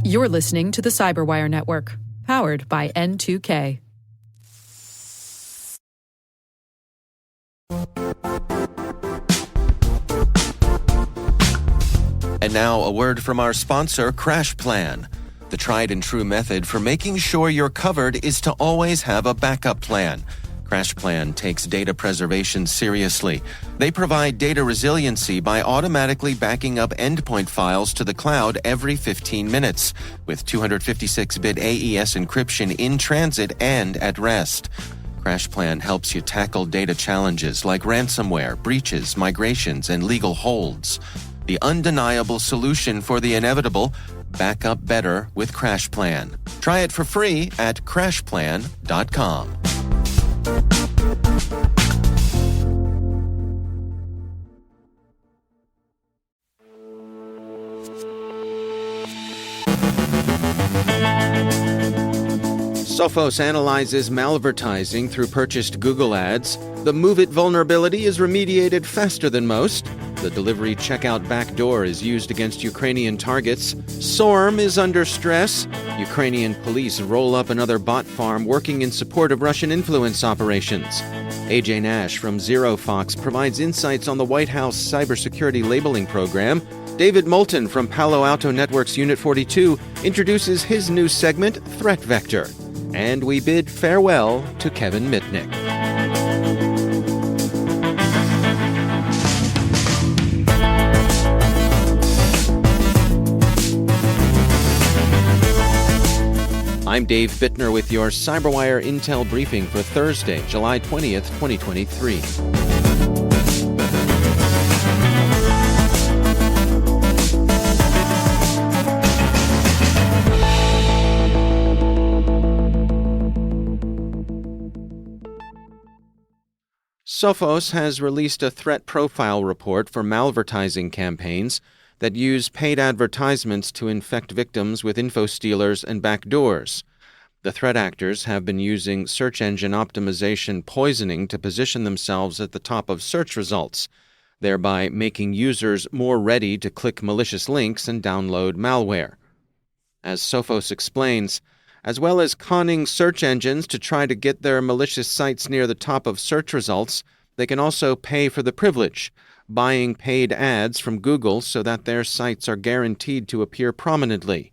You're listening to the CyberWire Network, powered by N2K. And now a word from our sponsor, CrashPlan. The tried and true method for making sure you're covered is to always have a backup plan. CrashPlan takes data preservation seriously. They provide data resiliency by automatically backing up endpoint files to the cloud every 15 minutes with 256-bit AES encryption in transit and at rest. CrashPlan helps you tackle data challenges like ransomware, breaches, migrations, and legal holds. The undeniable solution for the inevitable: back up better with CrashPlan. Try it for free at crashplan.com. Sophos analyzes malvertising through purchased Google ads. The MOVEit vulnerability is remediated faster than most. The delivery checkout backdoor is used against Ukrainian targets. SORM is under stress. Ukrainian police roll up another bot farm working in support of Russian influence operations. AJ Nash from ZeroFox provides insights on the White House cybersecurity labeling program. David Moulton from Palo Alto Networks Unit 42 introduces his new segment, Threat Vector. And we bid farewell to Kevin Mitnick. I'm Dave Bittner with your CyberWire Intel briefing for Thursday, July 20th, 2023. Sophos has released a threat profile report for malvertising campaigns that use paid advertisements to infect victims with info stealers and backdoors. The threat actors have been using search engine optimization poisoning to position themselves at the top of search results, thereby making users more ready to click malicious links and download malware. As Sophos explains, as well as conning search engines to try to get their malicious sites near the top of search results, they can also pay for the privilege, buying paid ads from Google so that their sites are guaranteed to appear prominently.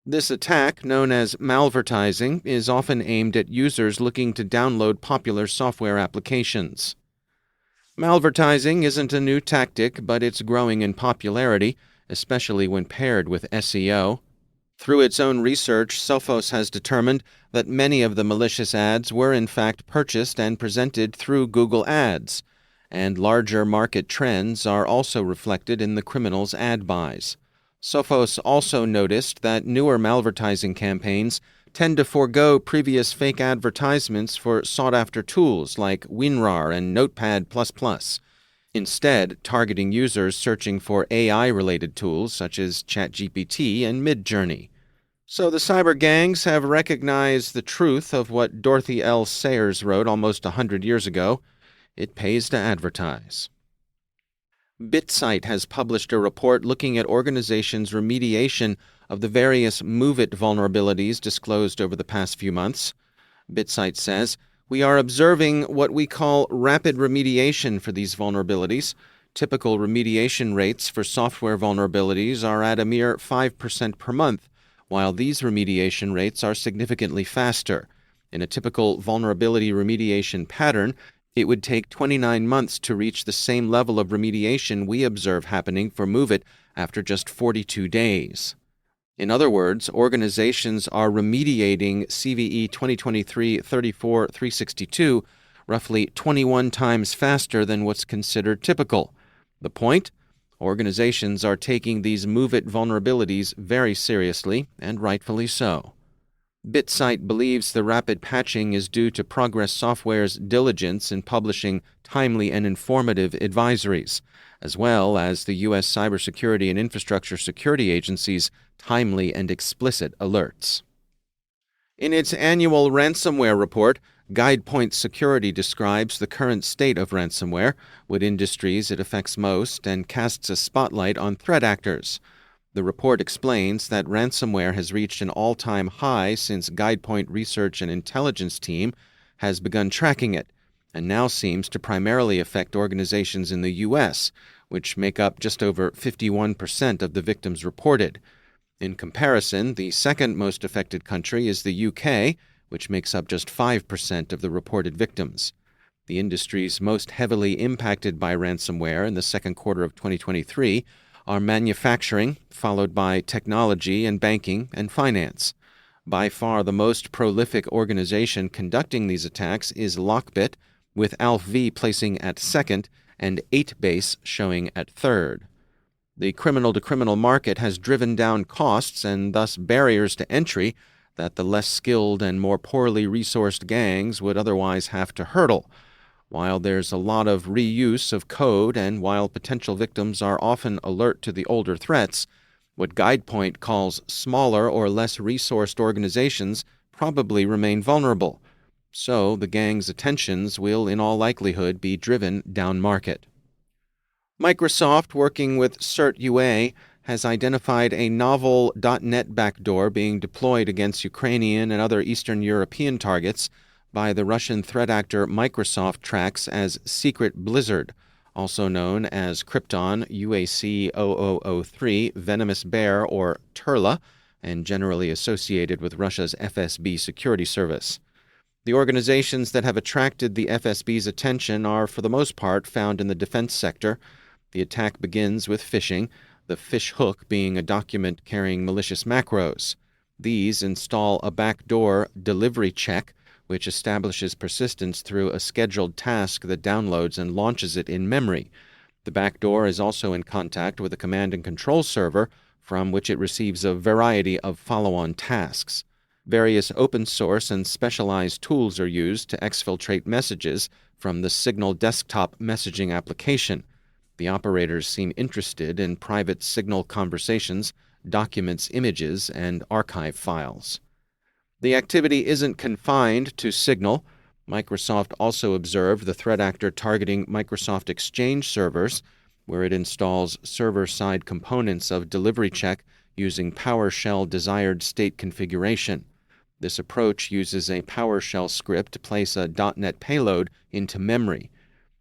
This attack, known as malvertising, is often aimed at users looking to download popular software applications. Malvertising isn't a new tactic, but it's growing in popularity, especially when paired with SEO. Through its own research, Sophos has determined that many of the malicious ads were in fact purchased and presented through Google Ads, and larger market trends are also reflected in the criminals' ad buys. Sophos also noticed that newer malvertising campaigns tend to forego previous fake advertisements for sought-after tools like WinRAR and Notepad++, instead targeting users searching for AI-related tools such as ChatGPT and Midjourney. So the cyber gangs have recognized the truth of what Dorothy L. Sayers wrote almost 100 years ago: it pays to advertise. Bitsight has published a report looking at organizations' remediation of the various MOVEit vulnerabilities disclosed over the past few months. Bitsight says, "We are observing what we call rapid remediation for these vulnerabilities. Typical remediation rates for software vulnerabilities are at a mere 5% per month, while these remediation rates are significantly faster. In a typical vulnerability remediation pattern, it would take 29 months to reach the same level of remediation we observe happening for MOVEit after just 42 days. In other words, organizations are remediating CVE 2023-34-362 roughly 21 times faster than what's considered typical. The point? Organizations are taking these MOVEit vulnerabilities very seriously, and rightfully so." Bitsight believes the rapid patching is due to Progress Software's diligence in publishing timely and informative advisories, as well as the U.S. Cybersecurity and Infrastructure Security Agency's timely and explicit alerts. In its annual ransomware report, Guidepoint Security describes the current state of ransomware, what industries it affects most, and casts a spotlight on threat actors. The report explains that ransomware has reached an all-time high since Guidepoint Research and Intelligence Team has begun tracking it, and now seems to primarily affect organizations in the U.S., which make up just over 51% of the victims reported. In comparison, the second most affected country is the UK, which makes up just 5% of the reported victims. The industries most heavily impacted by ransomware in the second quarter of 2023 are manufacturing, followed by technology and banking and finance. By far the most prolific organization conducting these attacks is Lockbit, with ALV placing at second and 8base showing at third. The criminal-to-criminal market has driven down costs and thus barriers to entry that the less skilled and more poorly resourced gangs would otherwise have to hurdle. While there's a lot of reuse of code and while potential victims are often alert to the older threats, what Guidepoint calls smaller or less resourced organizations probably remain vulnerable. So the gang's attentions will in all likelihood be driven down market. Microsoft, working with CertUA, has identified a novel .NET backdoor being deployed against Ukrainian and other Eastern European targets by the Russian threat actor Microsoft tracks as Secret Blizzard, also known as Krypton UAC 0003, Venomous Bear, or Turla, and generally associated with Russia's FSB security service. The organizations that have attracted the FSB's attention are, for the most part, found in the defense sector. The attack begins with phishing, the fish hook being a document carrying malicious macros. These install a backdoor DeliveryCheck, which establishes persistence through a scheduled task that downloads and launches it in memory. The backdoor is also in contact with a command and control server from which it receives a variety of follow-on tasks. Various open-source and specialized tools are used to exfiltrate messages from the Signal desktop messaging application. The operators seem interested in private Signal conversations, documents, images, and archive files. The activity isn't confined to Signal. Microsoft also observed the threat actor targeting Microsoft Exchange servers, where it installs server-side components of DeliveryCheck using PowerShell desired state configuration. This approach uses a PowerShell script to place a .NET payload into memory.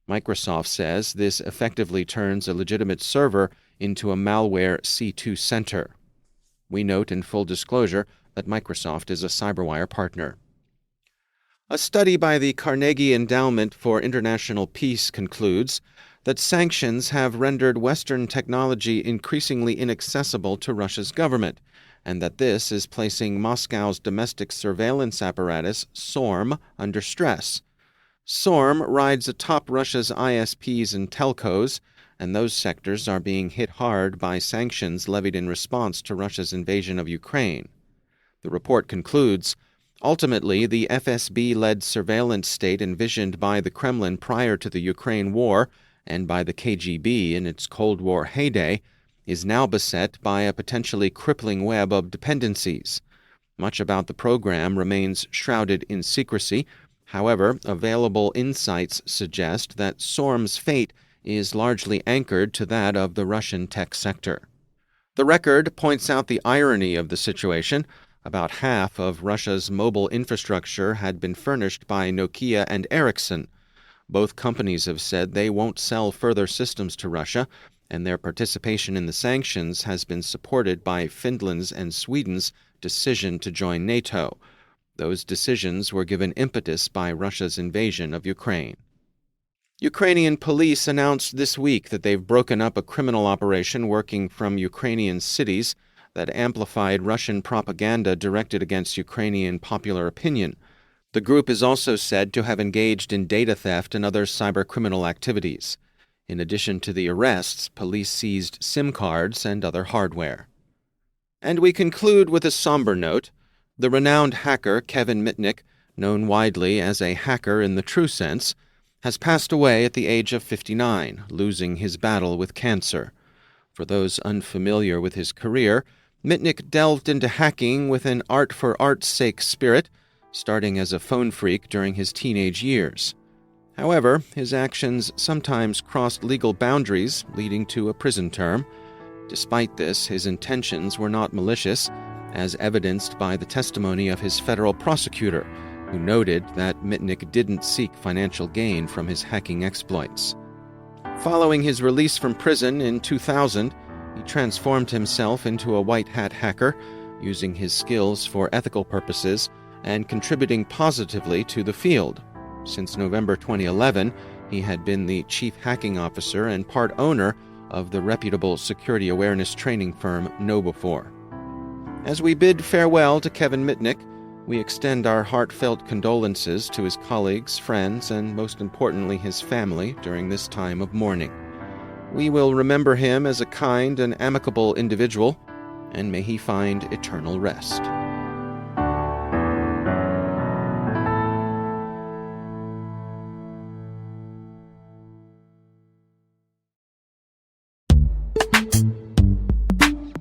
Microsoft says this effectively turns a legitimate server into a malware C2 center. We note in full disclosure that Microsoft is a CyberWire partner. A study by the Carnegie Endowment for International Peace concludes that sanctions have rendered Western technology increasingly inaccessible to Russia's government, and that this is placing Moscow's domestic surveillance apparatus, SORM, under stress. SORM rides atop Russia's ISPs and telcos, and those sectors are being hit hard by sanctions levied in response to Russia's invasion of Ukraine. The report concludes, ultimately, the FSB-led surveillance state envisioned by the Kremlin prior to the Ukraine war and by the KGB in its Cold War heyday is now beset by a potentially crippling web of dependencies. Much about the program remains shrouded in secrecy. However, available insights suggest that SORM's fate is largely anchored to that of the Russian tech sector. The record points out the irony of the situation. About half of Russia's mobile infrastructure had been furnished by Nokia and Ericsson. Both companies have said they won't sell further systems to Russia, and their participation in the sanctions has been supported by Finland's and Sweden's decision to join NATO. Those decisions were given impetus by Russia's invasion of Ukraine. Ukrainian police announced this week that they've broken up a criminal operation working from Ukrainian cities that amplified Russian propaganda directed against Ukrainian popular opinion. The group is also said to have engaged in data theft and other cybercriminal activities. In addition to the arrests, police seized SIM cards and other hardware. And we conclude with a somber note. The renowned hacker Kevin Mitnick, known widely as a hacker in the true sense, has passed away at the age of 59, losing his battle with cancer. For those unfamiliar with his career, Mitnick delved into hacking with an art-for-art's sake spirit, starting as a phone freak during his teenage years. However, his actions sometimes crossed legal boundaries, leading to a prison term. Despite this, his intentions were not malicious, as evidenced by the testimony of his federal prosecutor, who noted that Mitnick didn't seek financial gain from his hacking exploits. Following his release from prison in 2000, he transformed himself into a white-hat hacker, using his skills for ethical purposes and contributing positively to the field. Since November 2011, he had been the chief hacking officer and part owner of the reputable security awareness training firm KnowBe4. As we bid farewell to Kevin Mitnick, we extend our heartfelt condolences to his colleagues, friends, and most importantly his family during this time of mourning. We will remember him as a kind and amicable individual, and may he find eternal rest.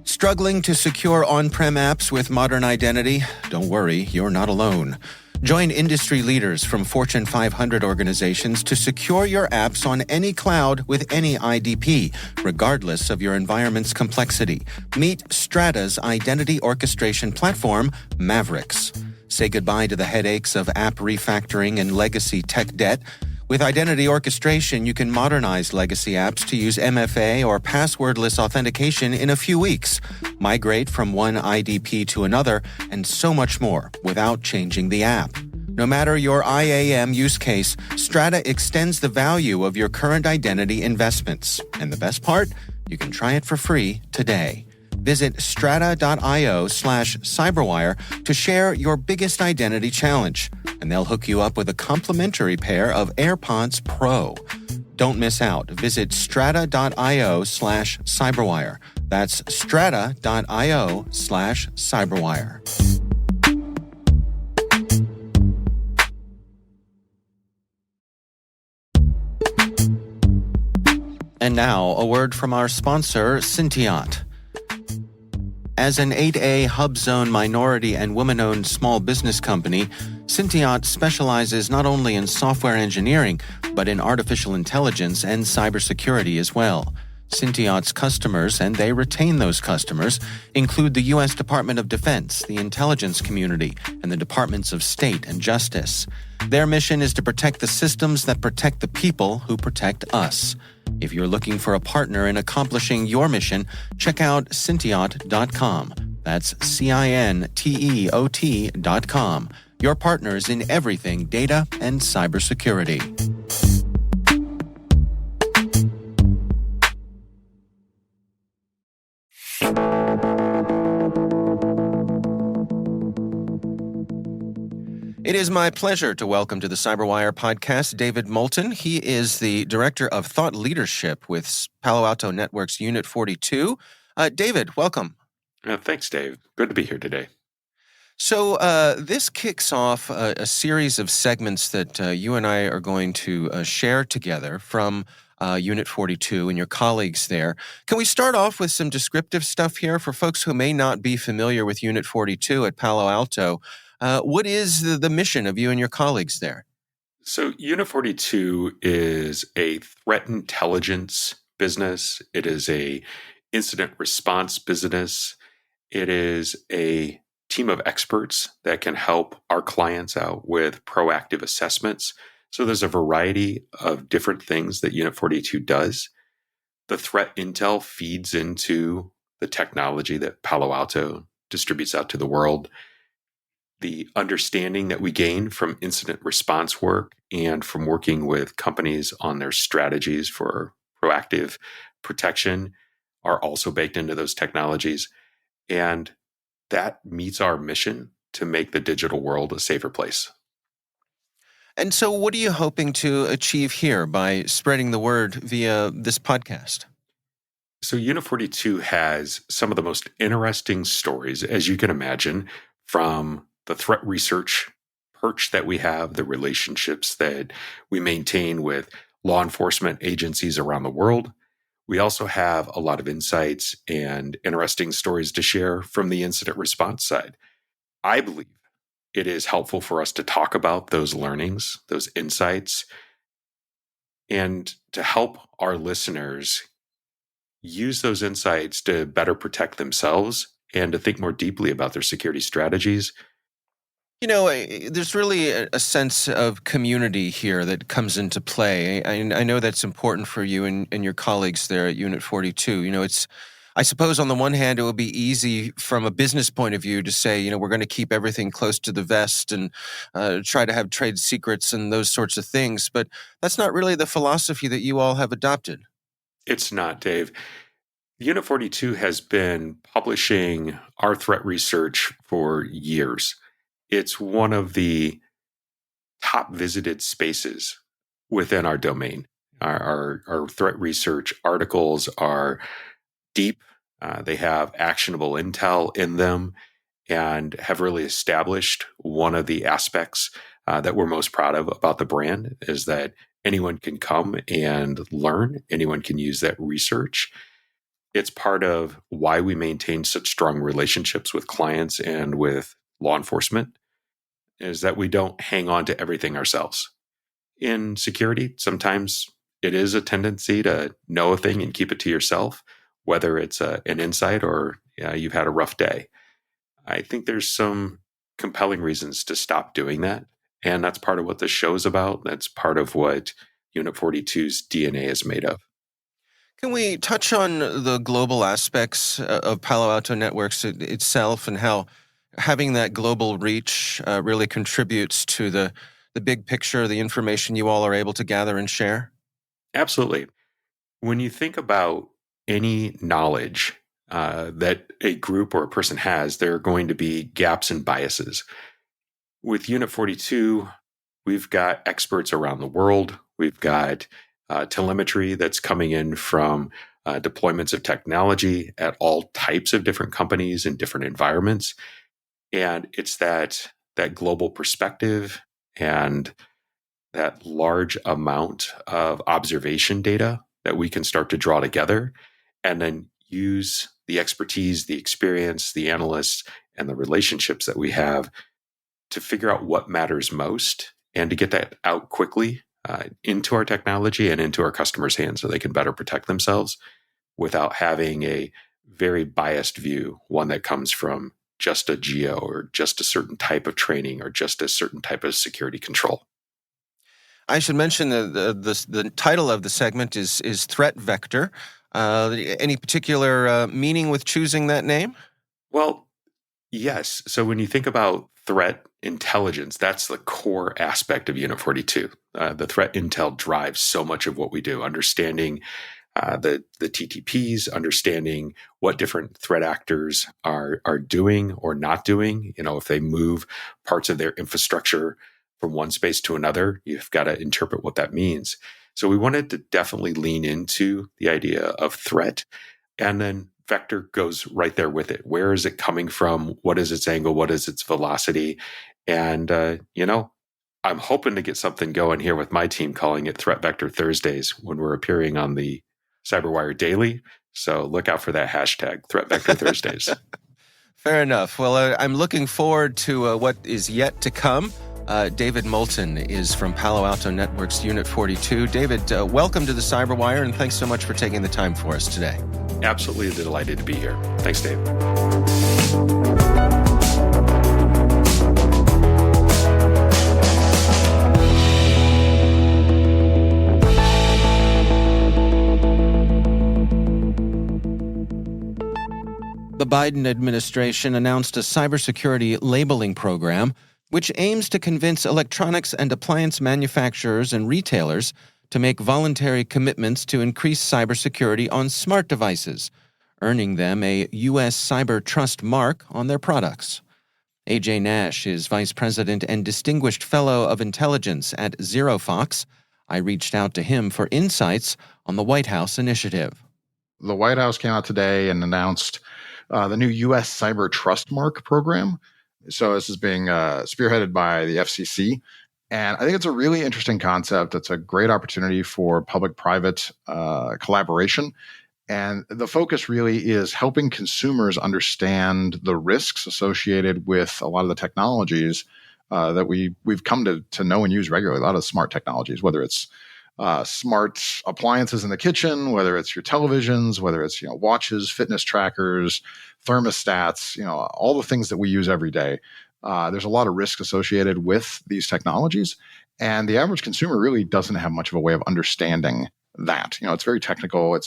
Struggling to secure on-prem apps with modern identity? Don't worry, you're not alone. Join industry leaders from Fortune 500 organizations to secure your apps on any cloud with any IDP, regardless of your environment's complexity. Meet Strata's identity orchestration platform, Mavericks. Say goodbye to the headaches of app refactoring and legacy tech debt. With identity orchestration, you can modernize legacy apps to use MFA or passwordless authentication in a few weeks, migrate from one IDP to another, and so much more without changing the app. No matter your IAM use case, Strata extends the value of your current identity investments. And the best part? You can try it for free today. Visit strata.io/cyberwire to share your biggest identity challenge, and they'll hook you up with a complimentary pair of AirPods Pro. Don't miss out. Visit strata.io/cyberwire. That's strata.io/cyberwire. And now, a word from our sponsor, Syntiot. As an 8A Hub Zone minority and woman-owned small business company, Syntiot specializes not only in software engineering, but in artificial intelligence and cybersecurity as well. Syntiot's customers, and they retain those customers, include the U.S. Department of Defense, the intelligence community, and the Departments of State and Justice. Their mission is to protect the systems that protect the people who protect us. If you're looking for a partner in accomplishing your mission, check out Syntiot.com. That's Cinteot.com. Your partners in everything data and cybersecurity. It is my pleasure to welcome to the CyberWire podcast David Moulton. He is the Director of Thought Leadership with Palo Alto Networks Unit 42. David, welcome. Thanks, Dave. Good to be here today. So this kicks off a series of segments that you and I are going to share together from Unit 42 and your colleagues there. Can we start off with some descriptive stuff here for folks who may not be familiar with Unit 42 at Palo Alto? What is the mission of you and your colleagues there? So Unit 42 is a threat intelligence business. It is a incident response business. It is a team of experts that can help our clients out with proactive assessments. So there's a variety of different things that Unit 42 does. The threat intel feeds into the technology that Palo Alto distributes out to the world. The understanding that we gain from incident response work and from working with companies on their strategies for proactive protection are also baked into those technologies. And that meets our mission to make the digital world a safer place. And so what are you hoping to achieve here by spreading the word via this podcast? So Unit 42 has some of the most interesting stories, as you can imagine, from the threat research perch that we have, the relationships that we maintain with law enforcement agencies around the world. We also have a lot of insights and interesting stories to share from the incident response side. I believe it is helpful for us to talk about those learnings, those insights, and to help our listeners use those insights to better protect themselves and to think more deeply about their security strategies. There's really a sense of community here that comes into play. I know that's important for you and your colleagues there at Unit 42. I suppose on the one hand, it would be easy from a business point of view to say, we're going to keep everything close to the vest and try to have trade secrets and those sorts of things. But that's not really the philosophy that you all have adopted. It's not, Dave. Unit 42 has been publishing our threat research for years. It's one of the top visited spaces within our domain. Our threat research articles are deep. They have actionable intel in them and have really established one of the aspects that we're most proud of about the brand is that anyone can come and learn. Anyone can use that research. It's part of why we maintain such strong relationships with clients and with law enforcement is that we don't hang on to everything ourselves. In security, sometimes it is a tendency to know a thing and keep it to yourself, whether it's an insight or you've had a rough day. I think there's some compelling reasons to stop doing that. And that's part of what this show is about. That's part of what Unit 42's DNA is made of. Can we touch on the global aspects of Palo Alto Networks itself and how having that global reach really contributes to the big picture, the information you all are able to gather and share? Absolutely. When you think about any knowledge that a group or a person has, there are going to be gaps and biases. With Unit 42, we've got experts around the world. We've got telemetry that's coming in from deployments of technology at all types of different companies in different environments. And it's that global perspective and that large amount of observation data that we can start to draw together and then use the expertise, the experience, the analysts, and the relationships that we have to figure out what matters most and to get that out quickly into our technology and into our customers' hands so they can better protect themselves without having a very biased view, one that comes from just a geo or just a certain type of training or just a certain type of security control. I should mention the title of the segment is Threat Vector. Any particular meaning with choosing that name? Well, yes. So when you think about threat intelligence, that's the core aspect of Unit 42. The threat intel drives so much of what we do, understanding the TTPs, understanding what different threat actors are doing or not doing. If they move parts of their infrastructure from one space to another, you've got to interpret what that means. So we wanted to definitely lean into the idea of threat, and then vector goes right there with it. Where is it coming from? What is its angle? What is its velocity? And, I'm hoping to get something going here with my team calling it Threat Vector Thursdays when we're appearing on the CyberWire Daily. So look out for that hashtag, Threat Vector Thursdays. Fair enough. Well, I'm looking forward to what is yet to come. David Moulton is from Palo Alto Networks Unit 42. David, welcome to the CyberWire, and thanks so much for taking the time for us today. Absolutely delighted to be here. Thanks, Dave. The Biden administration announced a cybersecurity labeling program which aims to convince electronics and appliance manufacturers and retailers to make voluntary commitments to increase cybersecurity on smart devices, earning them a U.S. Cyber Trust mark on their products. A.J. Nash is Vice President and Distinguished Fellow of Intelligence at ZeroFox. I reached out to him for insights on the White House initiative. The White House came out today and announced the new U.S. Cyber Trust Mark program. So this is being spearheaded by the FCC. And I think it's a really interesting concept. It's a great opportunity for public-private collaboration. And the focus really is helping consumers understand the risks associated with a lot of the technologies that we've come to know and use regularly, a lot of smart technologies, whether it's smart appliances in the kitchen, whether it's your televisions, whether it's watches, fitness trackers, thermostats, all the things that we use every day. There's a lot of risk associated with these technologies, and the average consumer really doesn't have much of a way of understanding that. It's very technical.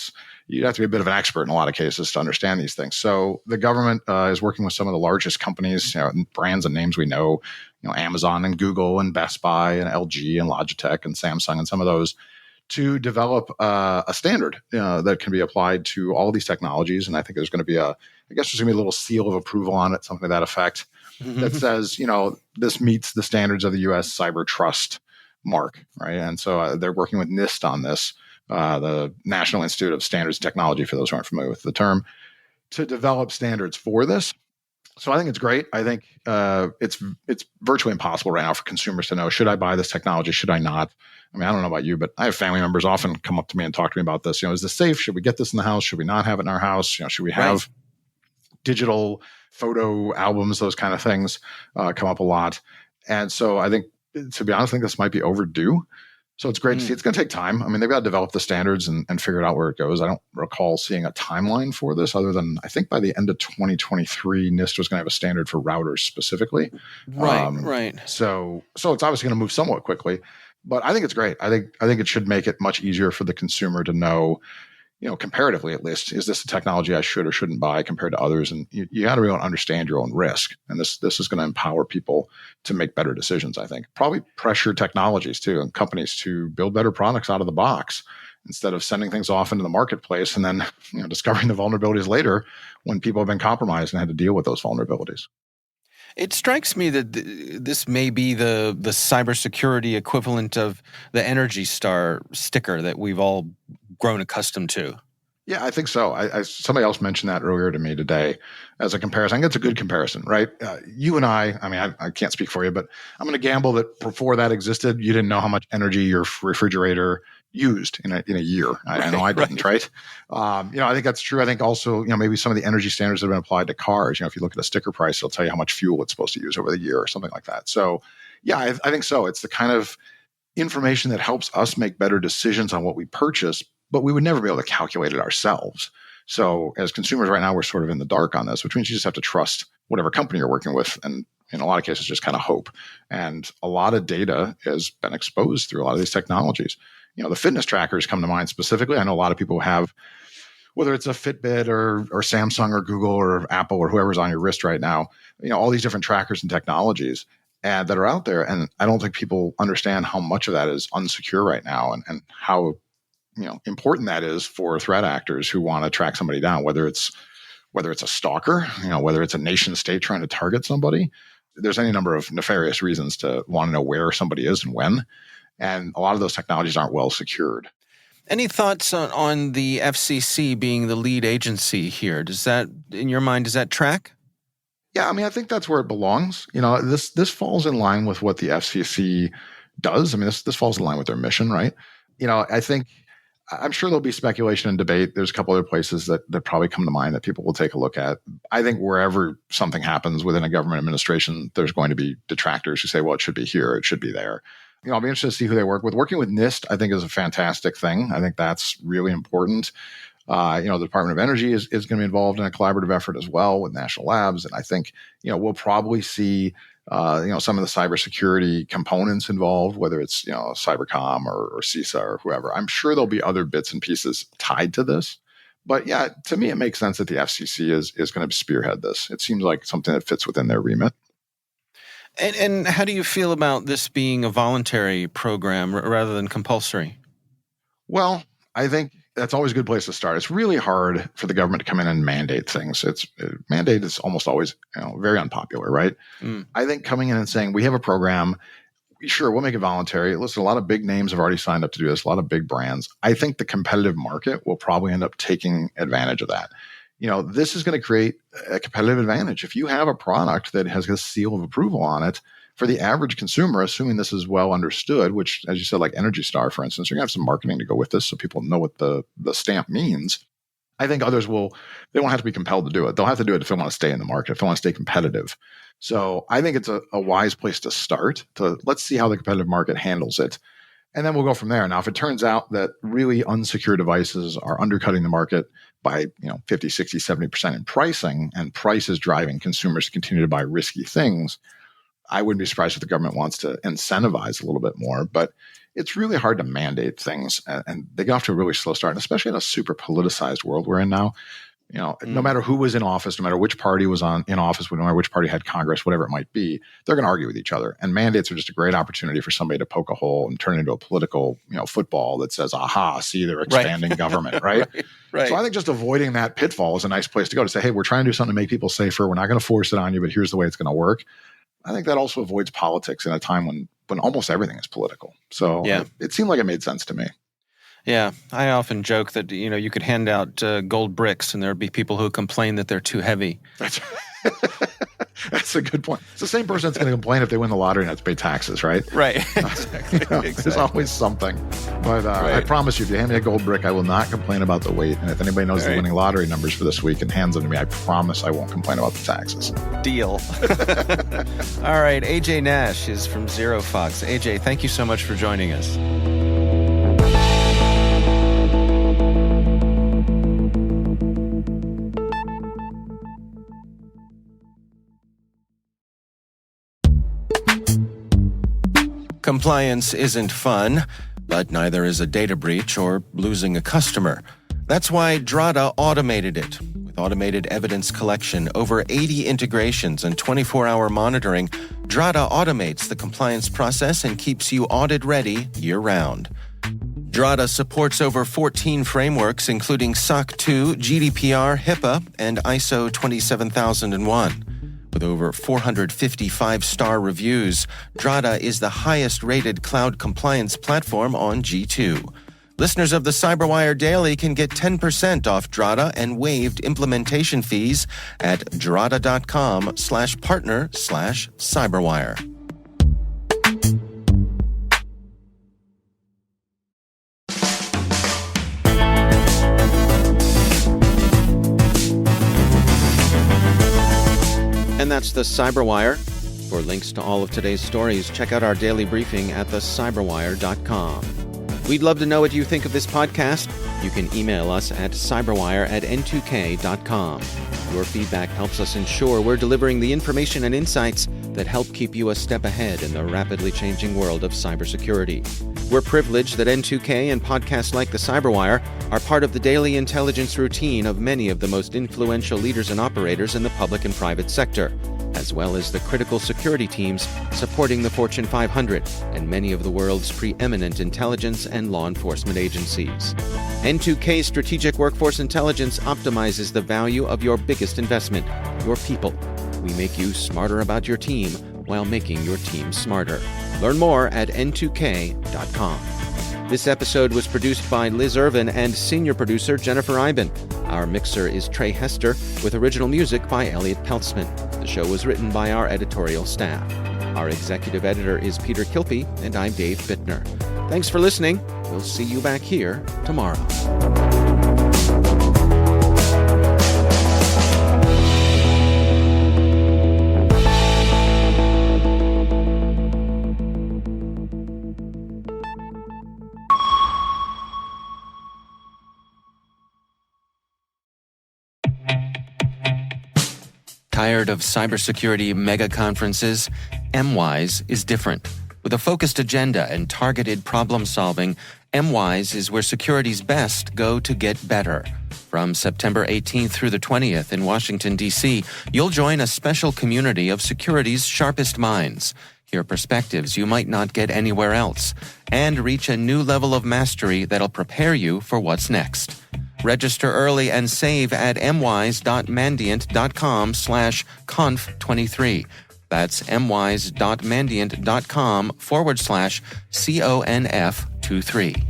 You'd have to be a bit of an expert in a lot of cases to understand these things. So the government is working with some of the largest companies, brands and names we know, Amazon and Google and Best Buy and LG and Logitech and Samsung and some of those, to develop a standard that can be applied to all of these technologies. And I think there's going to be there's going to be a little seal of approval on it, something to that effect, that says, this meets the standards of the U.S. Cyber Trust mark, right? And so they're working with NIST on this, the National Institute of Standards and Technology, for those who aren't familiar with the term, to develop standards for this. So I think it's great. I think it's virtually impossible right now for consumers to know, should I buy this technology? Should I not? I mean, I don't know about you, but I have family members often come up to me and talk to me about this. Is this safe? Should we get this in the house? Should we not have it in our house? Should we have digital photo albums? Those kind of things come up a lot. And so I think, to be honest, I think this might be overdue. So it's great to see. It's going to take time. I mean, they've got to develop the standards and figure it out where it goes. I don't recall seeing a timeline for this, other than I think by the end of 2023, NIST was going to have a standard for routers specifically. Right. So it's obviously going to move somewhat quickly, but I think it's great. I think it should make it much easier for the consumer to know, comparatively at least, is this a technology I should or shouldn't buy compared to others? And you got to be able to understand your own risk. And this is going to empower people to make better decisions, I think. Probably pressure technologies too, and companies to build better products out of the box, instead of sending things off into the marketplace and then discovering the vulnerabilities later when people have been compromised and had to deal with those vulnerabilities. It strikes me that this may be the cybersecurity equivalent of the Energy Star sticker that we've all grown accustomed to. Yeah, I think so. Somebody else mentioned that earlier to me today as a comparison. I think it's a good comparison, right? You and I can't speak for you, but I'm going to gamble that before that existed, you didn't know how much energy your refrigerator used in a year. I know I didn't, right? I think that's true. I think also, maybe some of the energy standards that have been applied to cars, if you look at a sticker price, it'll tell you how much fuel it's supposed to use over the year or something like that. So yeah, I think so. It's the kind of information that helps us make better decisions on what we purchase, but we would never be able to calculate it ourselves. So as consumers right now, we're sort of in the dark on this, which means you just have to trust whatever company you're working with, and in a lot of cases, just kind of hope. And a lot of data has been exposed through a lot of these technologies. The fitness trackers come to mind specifically. I know a lot of people have, whether it's a Fitbit or Samsung or Google or Apple or whoever's on your wrist right now, all these different trackers and technologies that are out there. And I don't think people understand how much of that is unsecure right now, and how important that is for threat actors who want to track somebody down, whether it's a stalker, whether it's a nation state trying to target somebody. There's any number of nefarious reasons to want to know where somebody is and when. And a lot of those technologies aren't well secured. Any thoughts on the FCC being the lead agency here? Does that, in your mind, does that track? Yeah, I think that's where it belongs. This falls in line with what the FCC does. This falls in line with their mission, right? I'm sure there'll be speculation and debate. There's a couple other places that probably come to mind that people will take a look at. I think wherever something happens within a government administration, there's going to be detractors who say, well, it should be here, it should be there. I'll be interested to see who they work with. Working with NIST, I think, is a fantastic thing. I think that's really important. The Department of Energy is going to be involved in a collaborative effort as well with national labs. And I think, we'll probably see, some of the cybersecurity components involved, whether it's, Cybercom or CISA or whoever. I'm sure there'll be other bits and pieces tied to this. But yeah, to me, it makes sense that the FCC is going to spearhead this. It seems like something that fits within their remit. And how do you feel about this being a voluntary program rather than compulsory? Well, I think that's always a good place to start. It's really hard for the government to come in and mandate things. Mandate is almost always very unpopular, right? I think coming in and saying, we have a program, sure, we'll make it voluntary. Listen, a lot of big names have already signed up to do this, a lot of big brands. I think the competitive market will probably end up taking advantage of that. This is going to create a competitive advantage. If you have a product that has a seal of approval on it, for the average consumer, assuming this is well understood, which, as you said, like Energy Star, for instance, you're going to have some marketing to go with this so people know what the stamp means. I think others they won't have to be compelled to do it. They'll have to do it if they want to stay in the market, if they want to stay competitive. So I think it's a wise place to start. Let's see how the competitive market handles it. And then we'll go from there. Now, if it turns out that really unsecure devices are undercutting the market by 50, 60, 70% in pricing, and price is driving consumers to continue to buy risky things, I wouldn't be surprised if the government wants to incentivize a little bit more. But it's really hard to mandate things, and they get off to a really slow start, and especially in a super politicized world we're in now. No matter who was in office, no matter which party was in office, no matter which party had Congress, whatever it might be, they're going to argue with each other. And mandates are just a great opportunity for somebody to poke a hole and turn it into a political, football that says, aha, see, they're expanding government, right? Right. So I think just avoiding that pitfall is a nice place to go, to say, hey, we're trying to do something to make people safer. We're not going to force it on you, but here's the way it's going to work. I think that also avoids politics in a time when almost everything is political. So it seemed like it made sense to me. Yeah, I often joke that, you could hand out gold bricks and there'd be people who complain that they're too heavy. That's a good point. It's the same person that's going to complain if they win the lottery and have to pay taxes, right? Right. Exactly. There's always something. But I promise you, if you hand me a gold brick, I will not complain about the weight. And if anybody knows the winning lottery numbers for this week and hands them to me, I promise I won't complain about the taxes. Deal. All right. AJ Nash is from ZeroFox. AJ, thank you so much for joining us. Compliance isn't fun, but neither is a data breach or losing a customer. That's why Drata automated it. With automated evidence collection, over 80 integrations, and 24-hour monitoring, Drata automates the compliance process and keeps you audit-ready year-round. Drata supports over 14 frameworks, including SOC 2, GDPR, HIPAA, and ISO 27001. With over 455-star reviews, Drata is the highest-rated cloud compliance platform on G2. Listeners of the CyberWire Daily can get 10% off Drata and waived implementation fees at drata.com/partner/CyberWire. And that's the CyberWire. For links to all of today's stories, check out our daily briefing at thecyberwire.com. We'd love to know what you think of this podcast. You can email us at cyberwire@n2k.com. Your feedback helps us ensure we're delivering the information and insights that help keep you a step ahead in the rapidly changing world of cybersecurity. We're privileged that N2K and podcasts like the CyberWire are part of the daily intelligence routine of many of the most influential leaders and operators in the public and private sector, as well as the critical security teams supporting the Fortune 500 and many of the world's preeminent intelligence and law enforcement agencies. N2K's strategic workforce intelligence optimizes the value of your biggest investment, your people. We make you smarter about your team while making your team smarter. Learn more at n2k.com. This episode was produced by Liz Irvin and senior producer Jennifer Eiben. Our mixer is Trey Hester, with original music by Elliot Peltzman. The show was written by our editorial staff. Our executive editor is Peter Kilpie, and I'm Dave Bittner. Thanks for listening. We'll see you back here tomorrow. Tired of cybersecurity mega conferences? MWise is different. With a focused agenda and targeted problem solving, MWise is where security's best go to get better. From September 18th through the 20th in Washington, D.C., you'll join a special community of security's sharpest minds, hear perspectives you might not get anywhere else, and reach a new level of mastery that'll prepare you for what's next. Register early and save at mwise.mandiant.com/conf23. That's mwise.mandiant.com/conf23.